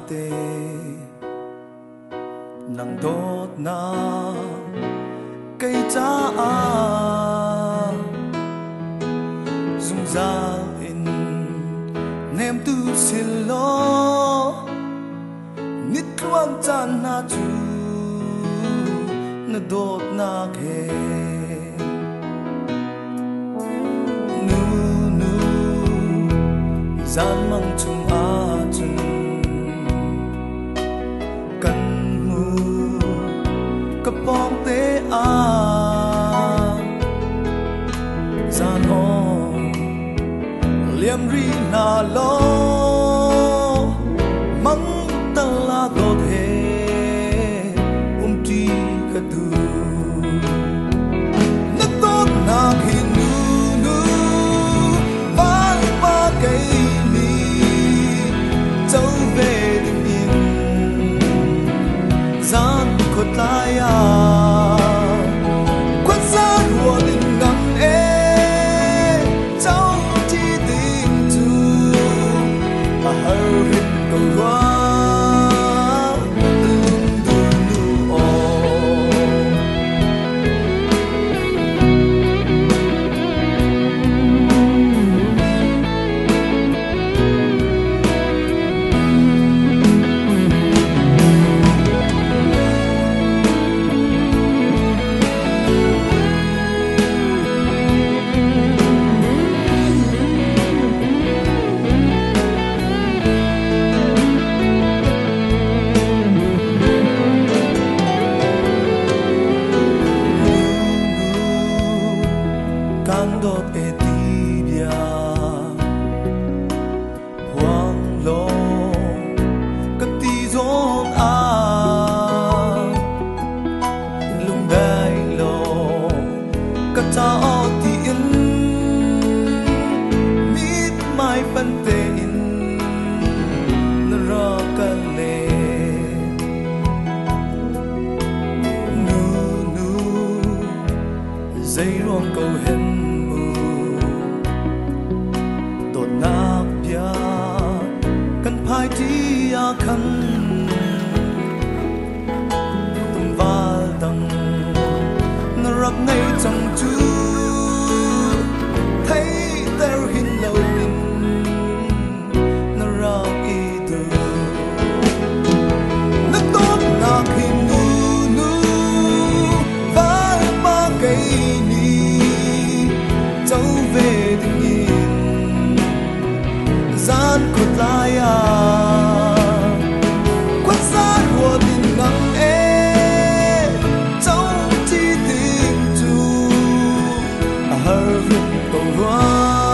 te nang dot na cây cha dung ra in nem tu silo nít luang chan na chu na dot na ke nu nu gian mang chung a chung kan mu kapong te a gian o liam ri na lo mang ta la dot he ti ka du na dot na khi nu nu ba ba cây ni châu về tình yên gian khuất lại à quất ra của tình ngắm e châu chi tình tu mà hơi hít cầu hoa dot e tibia hoang lo ka ti zon a lung dai lo ka ta o ti in mit mai pan te in na ra ka le nu nu zai rong câu hen hai ti a khăn tum va dang na rak ngay chẳng chu thấy der hin lâu in na rak i tu na tốt na khi nu nu va ba cây ni châu về tình yên gian khuất lại à quất ra của tình ngắm e trong chi tình tu hơi vượt cầu hoa